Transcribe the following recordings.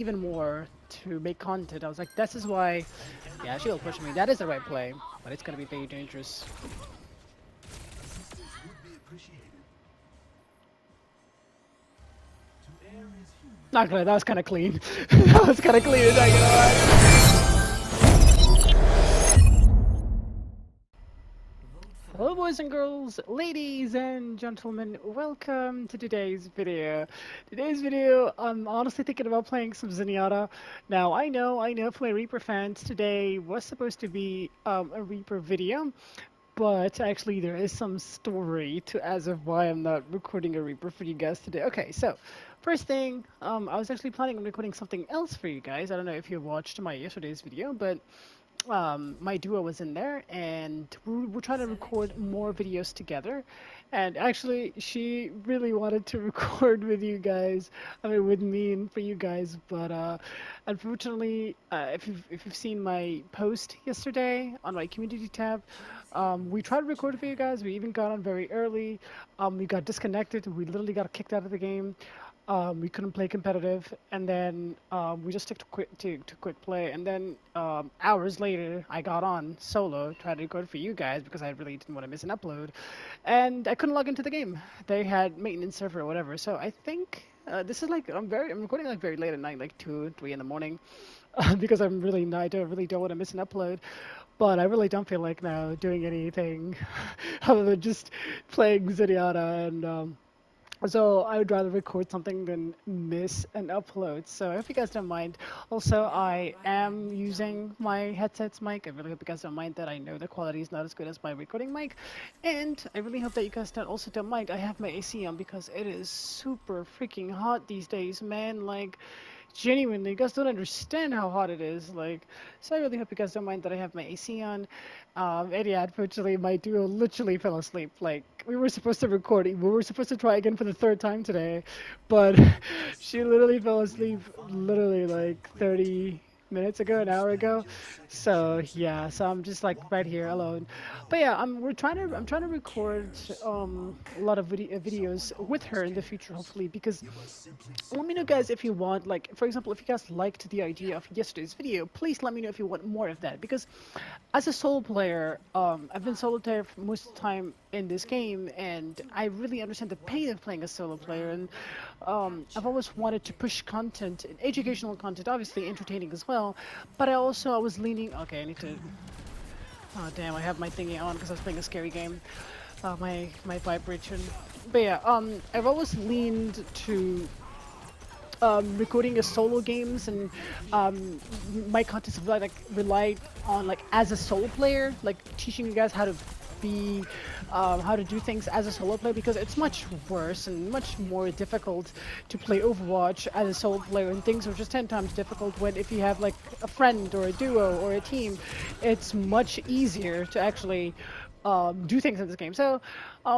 even more to make content. I was like, this is why, yeah, she'll push me. That is the right play, but it's gonna be very dangerous. Not gonna, that was kind of clean. That was kind of clean, not gonna lie. Hello boys and girls, ladies and gentlemen, welcome to today's video. Today's video, I'm honestly thinking about playing some Zenyatta. Now, I know for my Reaper fans, today was supposed to be a Reaper video, but actually there is some story to as of why I'm not recording a Reaper for you guys today. Okay, so first thing, I was actually planning on recording something else for you guys. I don't know if you watched my yesterday's video, but my duo was in there and we're trying to record more videos together, and actually she really wanted to record with you guys, I mean with me and for you guys, but unfortunately, if you've seen my post yesterday on my community tab, we tried to record for you guys. We even got on very early. We got disconnected. We literally got kicked out of the game. We couldn't play competitive, and then we just took to quick play. And then hours later, I got on solo, tried to record for you guys because I really didn't want to miss an upload, and I couldn't log into the game. They had maintenance server or whatever. So I think this is like I'm recording like very late at night, like 2, 3 in the morning, because I don't want to miss an upload. But I really don't feel like now doing anything other than just playing Zenyatta, and so I would rather record something than miss an upload. So I hope you guys don't mind. Also, I am using my headset's mic. I really hope you guys don't mind that. I know the quality is not as good as my recording mic. And I really hope that you guys don't mind. I have my AC on because it is super freaking hot these days, man. Like, genuinely, you guys don't understand how hot it is. Like, so I really hope you guys don't mind that I have my AC on. And yeah, unfortunately, my duo literally fell asleep. Like, we were supposed to record, we were supposed to try again for the third time today, but she literally fell asleep literally like 30 minutes ago, an hour ago. So yeah, so I'm just like right here alone. But yeah, I'm trying to record a lot of videos with her in the future, hopefully, because let me know guys if you want, like for example, if you guys liked the idea of yesterday's video, please let me know if you want more of that, because as a solo player, I've been solo player for most of the time in this game, and I really understand the pain of playing a solo player. And I've always wanted to push content, educational content, obviously entertaining as well. But I was leaning. Okay, I need to. Oh damn! I have my thingy on because I was playing a scary game. My vibration. But yeah, I've always leaned to recording your solo games, and um, my content have like relied on like as a solo player, like teaching you guys how to be how to do things as a solo player, because it's much worse and much more difficult to play Overwatch as a solo player, and things are just 10 times difficult when if you have like a friend or a duo or a team. It's much easier to actually do things in this game. So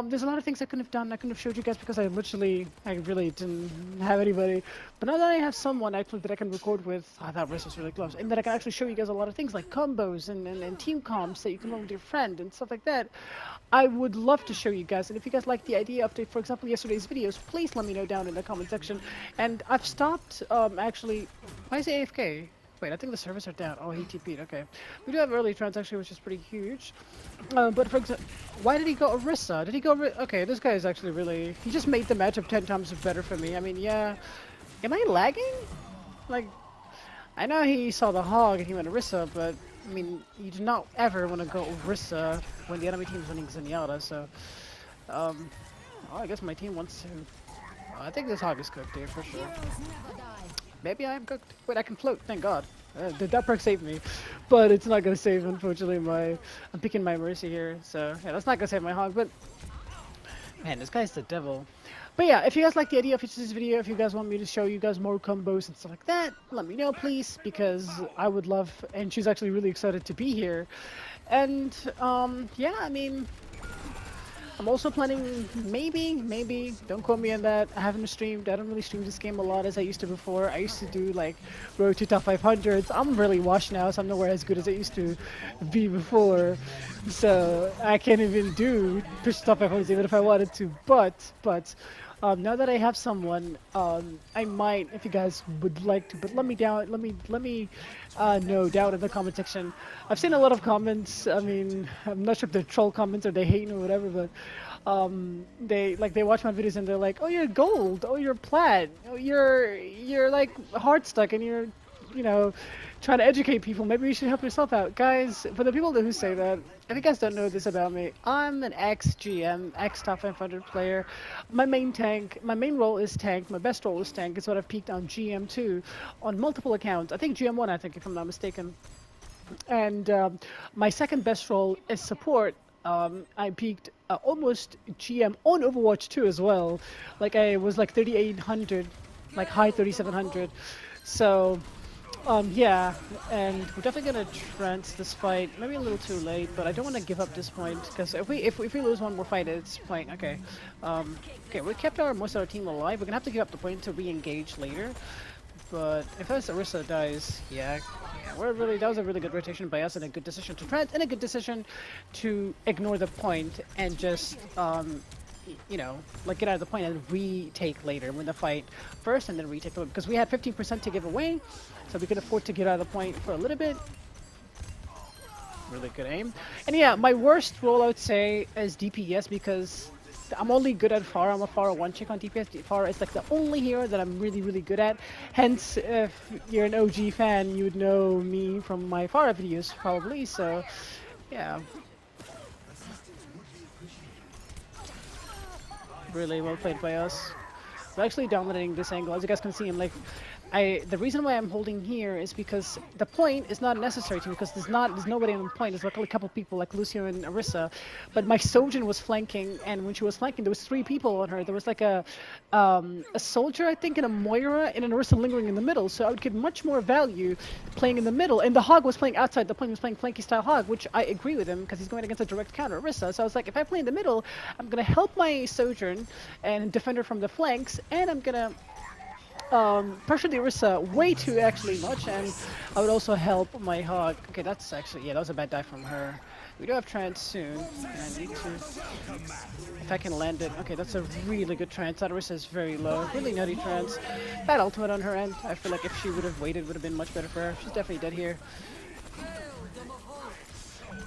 there's a lot of things I couldn't have done. I couldn't have showed you guys because I really didn't have anybody. But now that I have someone actually that I can record with, that wrist was really close, and that I can actually show you guys a lot of things like combos and team comps that you can run with your friend and stuff like that. I would love to show you guys. And if you guys like the idea of, for example, yesterday's videos, please let me know down in the comment section. And I've stopped actually. Why is it AFK? Wait, I think the servers are down. Oh, he TP'd. Okay. We do have early transaction, which is pretty huge. But for example, why did he go Orisa? Did he go... Okay, this guy is actually really... He just made the matchup 10 times better for me. I mean, yeah... Am I lagging? Like, I know he saw the hog and he went Orisa, but... I mean, you do not ever want to go Orisa when the enemy team is running Zenyatta, so... Um... Oh, I guess my team wants to... I think this hog is cooked here, for sure. Maybe I am cooked. Wait, I can float, thank god. That perk saved me, but it's not gonna save, unfortunately, my... I'm picking my Mercy here, so yeah, that's not gonna save my hog, but... Man, this guy's the devil. But yeah, if you guys like the idea of this video, if you guys want me to show you guys more combos and stuff like that, let me know, please, because I would love... And she's actually really excited to be here. And, yeah, I mean... I'm also planning, maybe, don't quote me on that, I haven't streamed, I don't really stream this game a lot as I used to before. I used to do like Road to Top 500s. I'm really washed now, so I'm nowhere as good as I used to be before. So I can't even do push Top 500s even if I wanted to, but Now that I have someone, I might, if you guys would like to, but let me know down in the comment section. I've seen a lot of comments. I mean, I'm not sure if they're troll comments or they hate or whatever, but they watch my videos and they're like, "Oh, you're gold. Oh, you're plat. Oh, you're like hard stuck, and you're, you know, trying to educate people. Maybe you should help yourself out." Guys, for the people who say that, if you guys don't know this about me, I'm an ex-GM, ex-top 500 player. My main role is tank. My best role is tank. It's what I've peaked on GM2 on multiple accounts. I think GM1, I think, if I'm not mistaken. And my second best role is support. I peaked almost GM on Overwatch 2 as well. Like I was like 3,800, like high 3,700. So yeah, and we're definitely gonna trance this fight. Maybe a little too late, but I don't want to give up this point because if we lose one more fight at this point, okay, okay, we kept most of our team alive. We're gonna have to give up the point to re-engage later. But if this Orisa dies, yeah, that was a really good rotation by us and a good decision to trance and a good decision to ignore the point and just you know, like get out of the point and retake later, win the fight first and then retake the point because we had 15% to give away, so we could afford to get out of the point for a little bit. Really good aim. And yeah, my worst role I would say is DPS because I'm only good at Pharah. I'm a Pharah one chick on DPS. Pharah is like the only hero that I'm really, really good at. Hence, if you're an OG fan, you would know me from my Pharah videos probably. So, yeah. Really well played by us. We're actually dominating this angle. As you guys can see, I'm like, the reason why I'm holding here is because the point is not necessary to me because there's nobody on the point. There's like only a couple people like Lucio and Orisa, but my Sojin was flanking, and when she was flanking, there was 3 people on her. There was like a soldier, I think, and a Moira, and an Orisa lingering in the middle. So I would get much more value playing in the middle. And the Hog was playing outside the point. He was playing flanky style Hog, which I agree with him because he's going against a direct counter Orisa. So I was like, if I play in the middle, I'm gonna help my Sojourn and defend her from the flanks, and I'm gonna pressure the Orisa way too actually much, and I would also help my Hog. Okay, that's actually, yeah, that was a bad dive from her. We do have trance soon, and I need to, if I can land it. Okay, that's a really good trance. That Orisa is very low, really nutty trance. Bad ultimate on her end. I feel like if she would have waited, would have been much better for her. She's definitely dead here.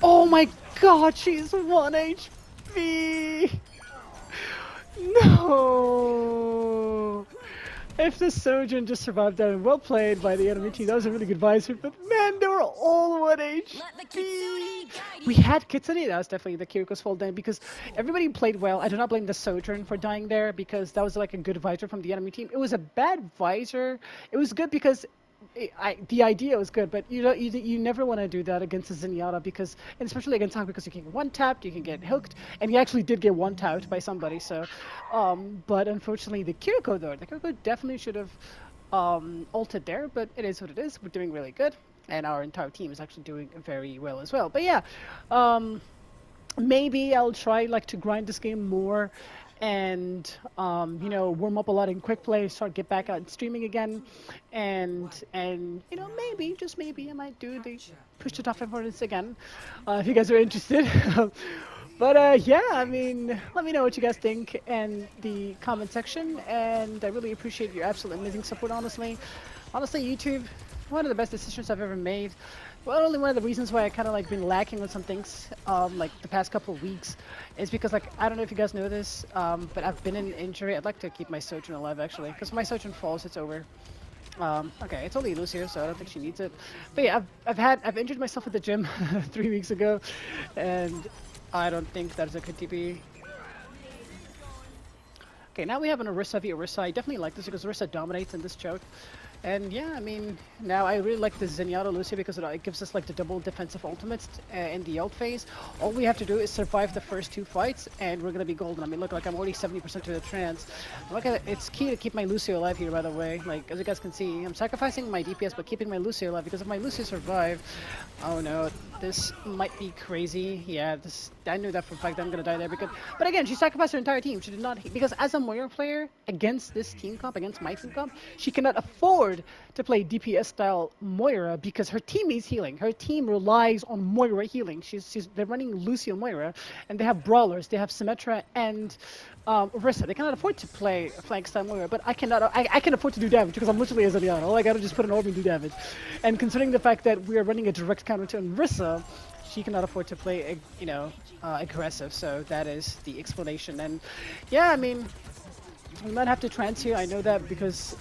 Oh my god, she's 1 HP! No! If the Sojourn just survived that, and well played by the enemy team, that was a really good visor, but man, they were all 1 HP! We had Kitsune, that was definitely the Kiriko's fault then, because everybody played well. I do not blame the Sojourn for dying there, because that was like a good visor from the enemy team. It was a bad visor. It was good because the idea was good, but you never want to do that against a Zenyatta because, and especially against Hawk, because you can get one tapped, you can get hooked, and he actually did get one tapped by somebody. So, but unfortunately, the Kiriko definitely should have ulted there, but it is what it is. We're doing really good, and our entire team is actually doing very well as well. But yeah, maybe I'll try like to grind this game more and you know, warm up a lot in quick play, start get back out streaming again, and you know, maybe just maybe I might do the push to top 500 again if you guys are interested. But yeah, I mean, let me know what you guys think in the comment section, and I really appreciate your absolute amazing support. Honestly, YouTube, one of the best decisions I've ever made. Well, only one of the reasons why I kind of like been lacking on some things, like the past couple of weeks, is because like I don't know if you guys know this, but I've been in injury. I'd like to keep my Sojourn alive actually, because if my Sojourn falls, it's over. Okay, it's only Lucio, so I don't think she needs it. But yeah, I've injured myself at the gym 3 weeks ago, and I don't think that's a good TP. Okay, now we have an Orisa v Orisa. I definitely like this because Orisa dominates in this choke. And yeah, I mean, now I really like the Zenyatta Lucio because it gives us like the double defensive ultimates in the ult phase. All we have to do is survive the first 2 fights and we're gonna be golden. I mean, look, like I'm already 70% to the trance. Look at it, it's key to keep my Lucio alive here, by the way. Like, as you guys can see, I'm sacrificing my DPS but keeping my Lucio alive because if my Lucio survive, oh no, this might be crazy. Yeah, I knew that for a fact that I'm gonna die there because, but again, she sacrificed her entire team. She did not, because as a Moira player against this team comp, against my team comp, she cannot afford afford to play DPS style Moira because her team needs healing. Her team relies on Moira healing. They're running Lucio Moira, and they have brawlers. They have Symmetra and Orisa. They cannot afford to play flank style Moira, but I cannot. I can afford to do damage because I'm literally a Zenyatta. All I gotta just put an orb and do damage. And considering the fact that we are running a direct counter to Orisa, she cannot afford to play, aggressive. So that is the explanation. And yeah, I mean, we might have to trans here. I know that because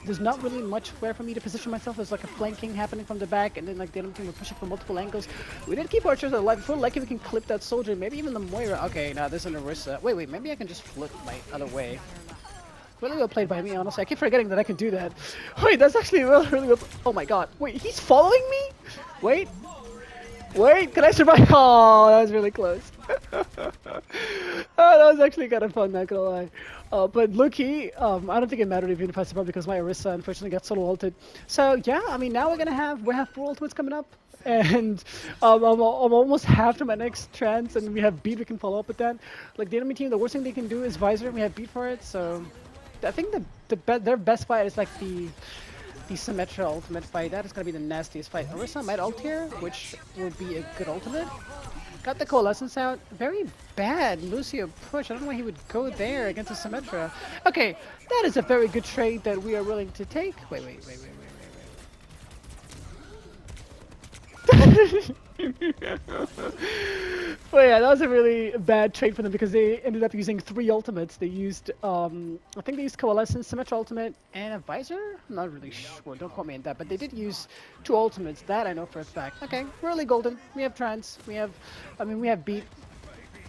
there's not really much where for me to position myself. There's like a flanking happening from the back, and then like the enemy team will push it from multiple angles. We did keep archers alive. If we're lucky, we can clip that soldier. Maybe even the Moira. Okay, now there's an Orisa. Wait. Maybe I can just flip my other way. Really well played by me, honestly. I keep forgetting that I can do that. Wait, that's actually really well. Oh my god. Wait, he's following me? Wait, can I survive? Oh, that was really close. Oh, that was actually kind of fun, not gonna lie. But look-key, I don't think it mattered even if I survived because my Orisa unfortunately got solo ulted. So yeah, I mean, now we have 4 ultimates coming up, and I'm almost half to my next trance, and we have beat. We can follow up with that. Like the enemy team, the worst thing they can do is visor. We have beat for it, so I think their best fight is like the Symmetra ultimate fight. That is gonna be the nastiest fight. Orisa might ult here, which will be a good ultimate. Got the Coalescence out. Very bad Lucio push. I don't know why he would go there against a Symmetra. Okay, that is a very good trade that we are willing to take. Wait. Well, yeah, that was a really bad trade for them because they ended up using 3 ultimates. They used, I think they used Coalescence, Symmetra ultimate, and a Visor? I'm not really sure, don't quote me on that, but they did use 2 ultimates. That I know for a fact. Okay, we're really golden. We have Trance, we have Beat.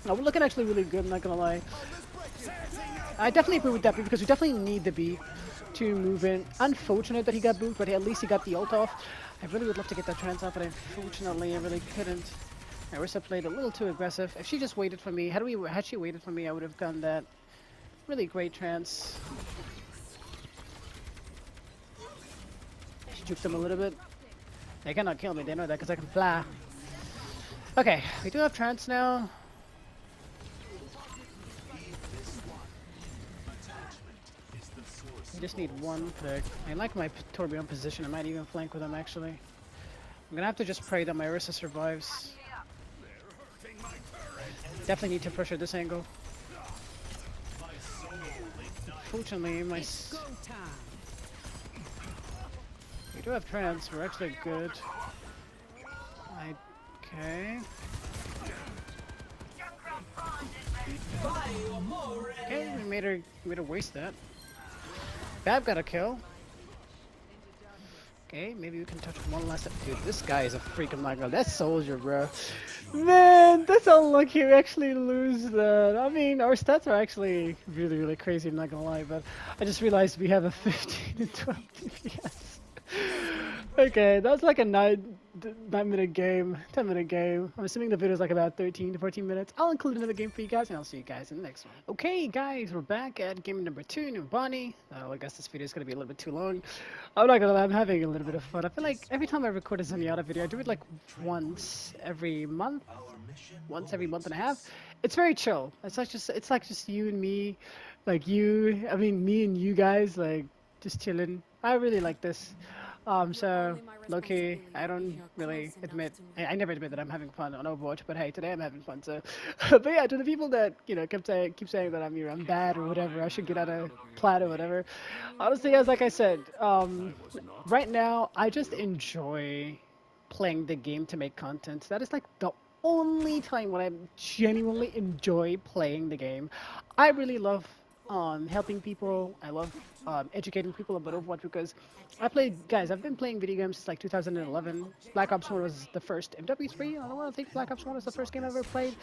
We're looking actually really good, I'm not gonna lie. I definitely agree with that because we definitely need the Beat to move in. Unfortunate that he got boomed, but at least he got the ult off. I really would love to get that trance off, but unfortunately I really couldn't. Orisa played a little too aggressive. If she just waited for me, had she waited for me, I would have done that. Really great trance. She juked them a little bit. They cannot kill me, they know that because I can fly. Okay, we do have trance now. I just need one pick. I like my Tourbillon position. I might even flank with him actually. I'm gonna have to just pray that my Orisa survives. Definitely need to pressure this angle. Unfortunately, we do have trance. We're actually good. Okay. Okay, we made her waste that. Bab got a kill. Okay, maybe we can touch one last time. Dude, this guy is a freaking micro. That soldier, bro. Man, that's unlucky we actually lose that. I mean, our stats are actually really crazy, I'm not gonna lie, but I just realized we have a 15 and 12 DPS. Okay, that's like a 9-minute game, 10-minute game. I'm assuming the video is like about 13 to 14 minutes. I'll include another game for you guys, and I'll see you guys in the next one. Okay, guys, we're back at game number 2, New Bonnie. I guess this video is going to be a little bit too long. I'm not gonna lie, I'm having a little bit of fun. I feel like every time I record a Zenyatta video, I do it like once every month. Once every month and a half. It's very chill. It's like just you and me, like me and you guys, like just chilling. I really like this. So low-key, I don't really admit, I never admit that I'm having fun on Overwatch, but hey, today I'm having fun. So, but yeah, to the people that keep saying that I'm bad or whatever, I should get out of plat or whatever. Honestly, guys, like I said, right now I just enjoy playing the game to make content. That is like the only time when I genuinely enjoy playing the game. I really love helping people. I love educating people about Overwatch because I've been playing video games since like 2011. Black Ops 1 was the first. MW3, I don't want to think Black Ops 1 was the first game I ever played.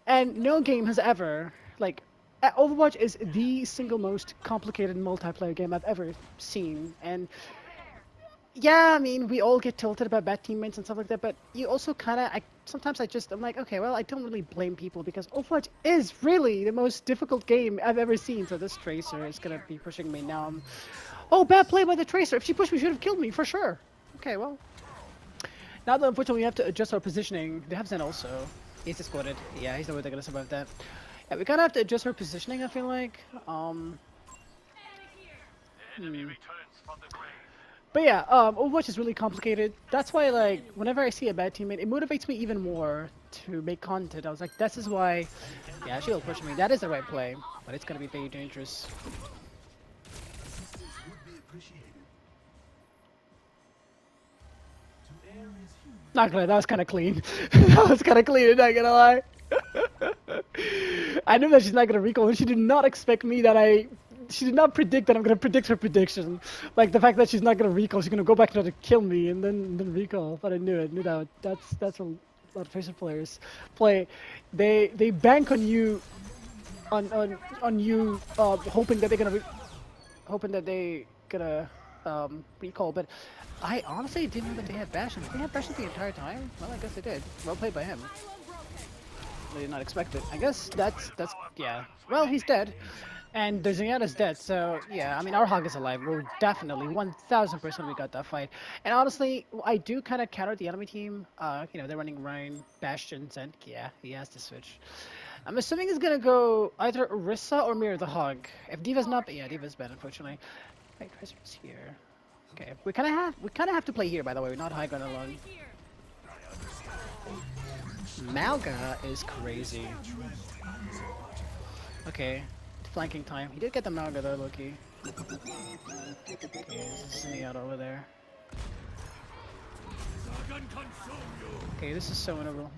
And no game has ever, Overwatch is the single most complicated multiplayer game I've ever seen. And yeah, I mean, we all get tilted about bad teammates and stuff like that, but you also sometimes I'm like, okay, well, I don't really blame people because Overwatch is really the most difficult game I've ever seen. So this Tracer is gonna be pushing me now. Oh, bad play by the Tracer. If she pushed me, she should have killed me for sure. Okay, well. Now that unfortunately we have to adjust our positioning. They have Zen also. He's escorted. Yeah, he's no way they're gonna survive that. Yeah, we kind of have to adjust our positioning, I feel like. But yeah, Overwatch is really complicated. That's why, like, whenever I see a bad teammate, it motivates me even more to make content. I was like, this is why. Yeah, she will push me. That is the right play, but it's gonna be very dangerous. Not gonna lie, that was kind of clean. That was kind of clean. Not gonna lie. I knew that she's not gonna recall, and she did not expect me that I. She did not predict that I'm gonna predict her prediction. Like the fact that she's not gonna recall, she's gonna go back and try to kill me and then recall. But I knew it. Knew that. That's a lot of Tracer players play. They bank on you, on you hoping that they're gonna hoping that they gonna recall. But I honestly didn't know that they had Bastion. They had Bastion the entire time. Well, I guess they did. Well played by him. I did not expect it. I guess that's yeah. Well, he's dead, and the Zenyatta's dead. So yeah, I mean our hog is alive. We're definitely 1000% we got that fight. And honestly, I do kind of counter the enemy team. You know they're running Ryan, Bastions, and yeah, he has to switch. I'm assuming he's gonna go either Orisa or Mirror the Hog. If Diva's not, yeah, Diva's bad unfortunately. Wait, Tracer's here. Okay, we kind of have to play here by the way. We're not high ground alone. Malga is crazy. Okay, flanking time. He did get the Malga though, Loki. Okay, this is Zenyatta over there. Okay, this is so winnable.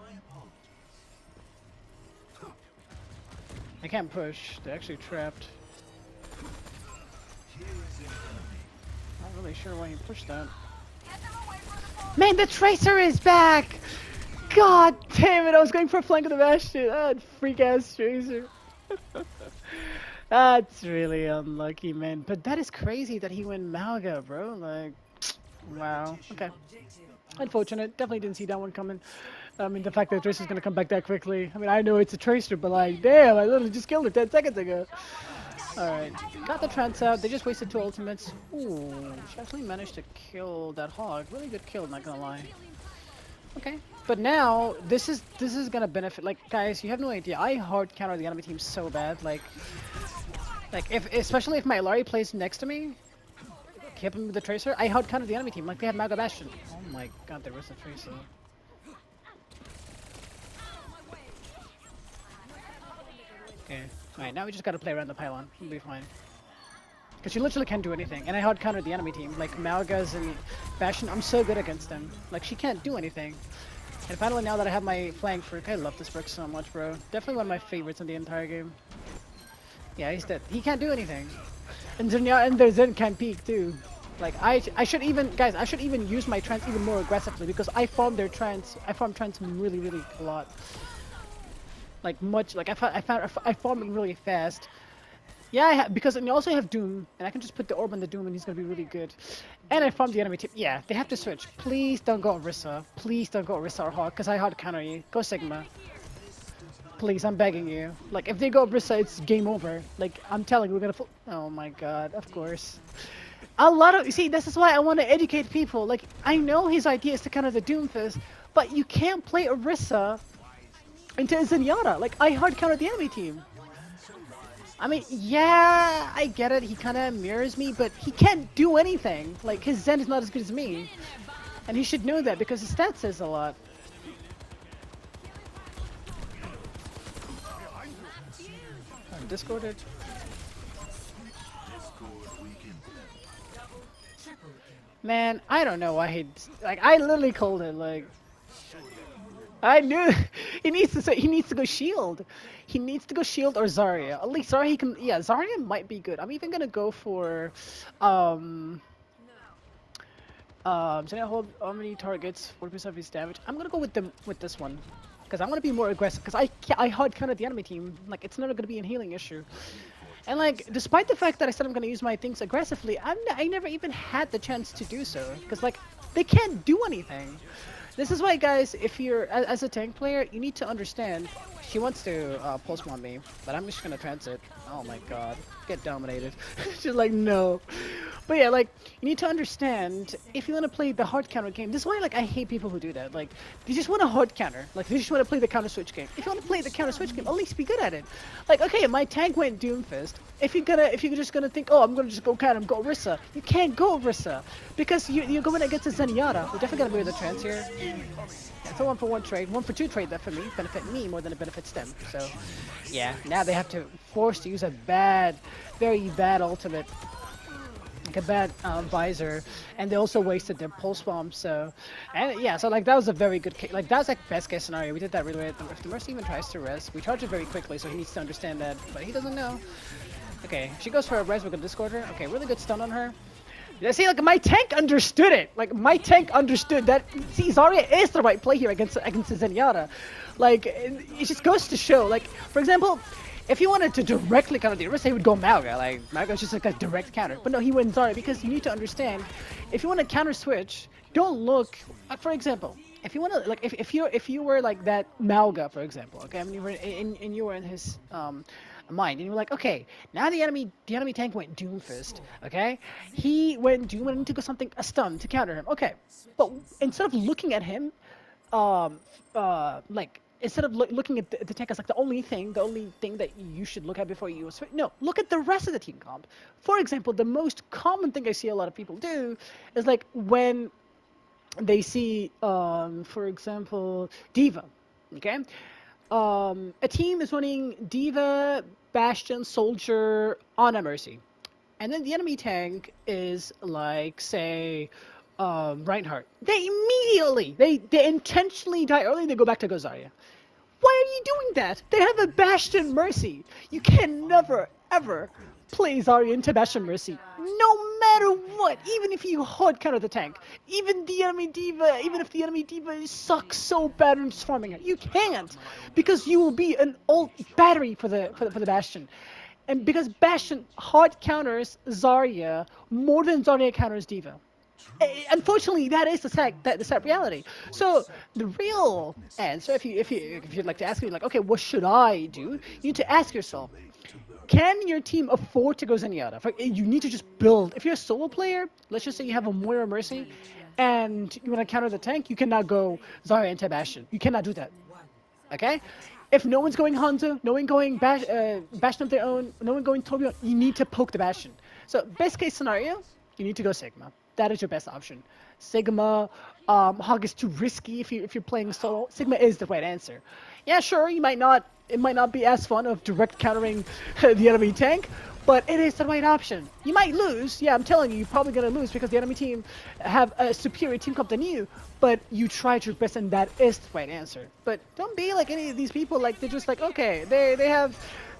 I can't push. They're actually trapped. Not really sure why he pushed that. Man, the Tracer is back! God damn it, I was going for a flank of the Bastion. That freak ass Tracer. That's really unlucky, man. But that is crazy that he went Malga, bro. Like, wow. Okay. Unfortunate. Definitely didn't see that one coming. I mean, the fact that Tracer's gonna come back that quickly. I mean, I know it's a Tracer, but like, damn, I literally just killed her 10 seconds ago. Alright. Got the trance out. They just wasted 2 ultimates. Ooh, she actually managed to kill that hog. Really good kill, not gonna lie. Okay, but now this is gonna benefit. Like, guys, you have no idea. I hard counter the enemy team so bad. Like if especially if my Lari plays next to me, keep him with the Tracer. I hard counter the enemy team. Like they had Maga Bastion. Oh my God, there was a Tracer. Okay, alright. Now we just gotta play around the pylon. We'll be fine. Because you literally can't do anything. And I hard countered the enemy team. Like Malgas and Bastion, I'm so good against them. Like she can't do anything. And finally now that I have my flank for I love this brick so much, bro. Definitely one of my favorites in the entire game. Yeah, he's dead. He can't do anything. And Zenyatta and their Zen can't peek too. Like I should even guys, I should even use my trance even more aggressively because I farm their trance. I farm trance really a lot. Like much like I farm it really fast. Yeah, because you also have Doom, and I can just put the orb on the Doom, and he's gonna be really good. And I farmed the enemy team. Yeah, they have to switch. Please don't go Orisa. Please don't go Orisa or Hawk, because I hard counter you. Go Sigma. Please, I'm begging you. Like, if they go Orisa, it's game over. Like, I'm telling you, we're gonna. Oh my God, of course. A lot of see, this is why I want to educate people. Like, I know his idea is to counter the Doomfist, but you can't play Orisa into Zenyatta. Like, I hard counter the enemy team. I mean, yeah, I get it. He kind of mirrors me, but he can't do anything. Like, his Zen is not as good as me. And he should know that because his stat says a lot. I'm discorded. Man, I don't know why he... Like, I literally called it, like... I knew he needs to go shield. He needs to go shield or Zarya. At least Zarya he can. Yeah, Zarya might be good. I'm even gonna go for Zenyatta hold how many targets, 40% of his damage. I'm gonna go with this one because I want to be more aggressive. Because I hard counter the enemy team. Like it's never gonna be a healing issue. And like, despite the fact that I said I'm gonna use my things aggressively, I never even had the chance to do so. Because like, they can't do anything. This is why, guys, if you're, as a tank player, you need to understand. She wants to pulse bomb me, but I'm just gonna transit. Oh my God, get dominated. She's like, no. But yeah, like, you need to understand, if you want to play the hard counter game, this is why, like, I hate people who do that. Like, they just want a hard counter. Like, they just want to play the counter switch game. If you want to play the counter switch game, at least be good at it. Like, okay, my tank went Doomfist. If you're just gonna think, oh, I'm gonna just go counter and go Orisa, you can't go Orisa because you're going against a Zenyatta. We're definitely gonna move the trance here. It's a 1-for-1 trade, 1-for-2 trade that for me benefit me more than it benefits them. So, yeah, now they have to force to use a bad, very bad ultimate. Like a bad visor, and they also wasted their pulse bomb. So, and yeah, so like that was a very good case. Like that's like best case scenario. We did that really well. If the Mercy even tries to res, we charge it very quickly, so he needs to understand that, but he doesn't know. Okay, she goes for a res. We're gonna discord her. Okay, really good stun on her. Yeah, see, like my tank understood it. Like my tank understood that. See, Zarya is the right play here against Zenyatta. Like it just goes to show. Like for example, if you wanted to directly counter the Orisa, he would go Mauga. Like Mauga's just like a direct counter. But no, he went Zarya because you need to understand. If you want to counter switch, don't look. For example, if you want to like if you were like that Mauga, for example, okay, I mean you were in his mind, and you were like, okay, now the enemy tank went Doomfist, okay, he went Doom and to go something a stun to counter him, okay, but instead of looking at him, like instead of looking at the tank as like the only thing that you should look at before you switch, no, look at the rest of the team comp. For example, the most common thing I see a lot of people do is like when they see, for example, Diva, okay? A team is running Diva, Bastion, Soldier, Ana Mercy. And then the enemy tank is like, say, Reinhardt. They immediately, they intentionally die early, they go back to Zarya. Why are you doing that? They have a Bastion Mercy. You can never, ever play Zarya into Bastion Mercy. No matter what, even if you hard counter the tank, even the enemy Diva, even if the enemy Diva sucks so bad in just farming it, you can't, because you will be an ult battery for the Bastion. And because Bastion hard counters Zarya more than Zarya counters Diva. Unfortunately, that is the sad reality. So the real answer, if you'd like to ask me, like, okay, what should I do? You need to ask yourself, can your team afford to go Zenyatta? You need to just build. If you're a solo player, let's just say you have a Moira Mercy, and you want to counter the tank, you cannot go Zarya into Bastion. You cannot do that. Okay? If no one's going Hanzo, no one going Bastion of their own, no one going Torbjorn, you need to poke the Bastion. So best case scenario, you need to go Sigma. That is your best option. Sigma, Hog is too risky if you're playing solo. Sigma is the right answer. Yeah, sure, it might not be as fun of direct countering the enemy tank, but it is the right option. You might lose, yeah, I'm telling you, you're probably gonna lose because the enemy team have a superior team comp than you, but you tried your best and that is the right answer. But don't be like any of these people, like they're just like, okay, they have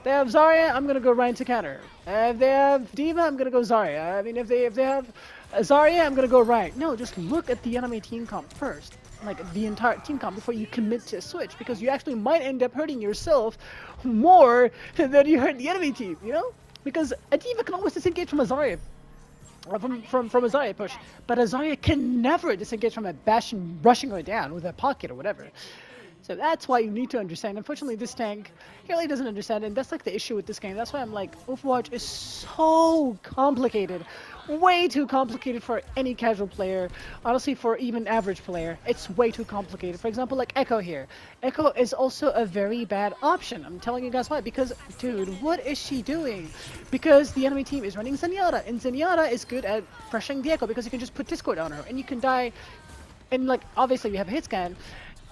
Zarya, I'm gonna go right into counter. If they have Diva, I'm gonna go Zarya. I mean, if they have Zarya, I'm gonna go right. No, just look at the enemy team comp first, like the entire team comp, before you commit to a switch, because you actually might end up hurting yourself more than you hurt the enemy team, you know? Because a Diva can always disengage from a Zarya, from a Zarya push, but a Zarya can never disengage from a Bastion rushing her down with a pocket or whatever. So that's why you need to understand. Unfortunately, this tank really doesn't understand, and that's like the issue with this game. That's why I'm like, Overwatch is so complicated. Way too complicated for any casual player. Honestly, for even average player, it's way too complicated. For example, like Echo here. Echo is also a very bad option. I'm telling you guys why. Because, dude, what is she doing? Because the enemy team is running Zenyatta, and Zenyatta is good at pressuring the Echo because you can just put Discord on her, and you can die. And, like, obviously we have a hit scan.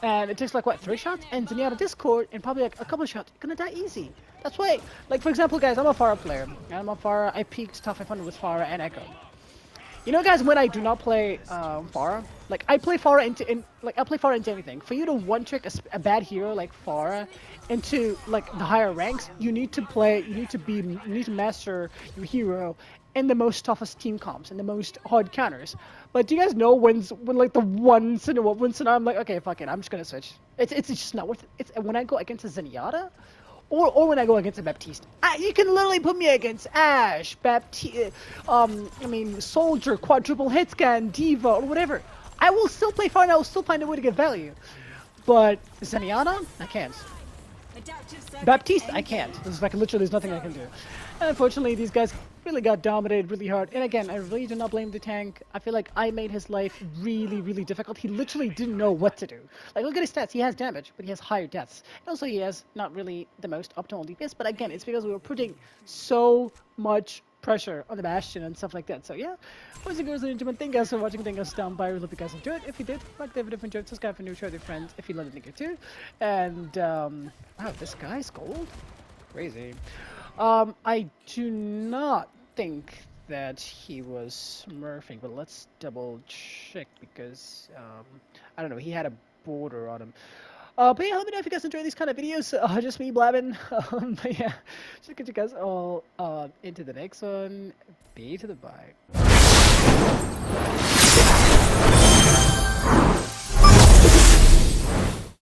And it takes like, what, 3 shots? And Zenyatta Discord, and probably like a couple of shots, you're gonna die easy. That's why, like for example guys, I'm a Pharah player. I'm a Pharah, I peaked top 500 with Pharah and Echo. You know guys, when I do not play Pharah, like I play Pharah into anything. For you to one-trick a bad hero like Pharah into like the higher ranks, you need to master your hero in the most toughest team comps and the most hard counters. But do you guys know when like the once in a I'm like, okay, fuck it, I'm just gonna switch. It's just not worth it. It's when I go against a Zenyatta, or when I go against a Baptiste. You can literally put me against Ashe, Baptiste, I mean Soldier, quadruple hit scan, Diva, or whatever. I will still play far and I will still find a way to get value. But Zenyatta, I can't. Baptiste, I can't. There's like literally there's nothing I can do. And unfortunately, these guys really got dominated really hard. And again, I really do not blame the tank. I feel like I made his life really, really difficult. He literally didn't know what to do. Like, look at his stats. He has damage, but he has higher deaths. And also, he has not really the most optimal DPS. But again, it's because we were putting so much pressure on the Bastion and stuff like that. So yeah, boys and girls and gentlemen, thank you guys for watching. Thank you guys down by. I really hope you guys enjoyed. If you did, like the video, if you enjoyed, subscribe for new, share with your friends if you love the video too. And wow, this guy's gold. Crazy. I do not think that he was smurfing, but let's double check because I don't know. He had a border on him. But yeah, let me know if you guys enjoy these kind of videos. Just me blabbing. But yeah, just get you guys all into the next one. Be to the bye.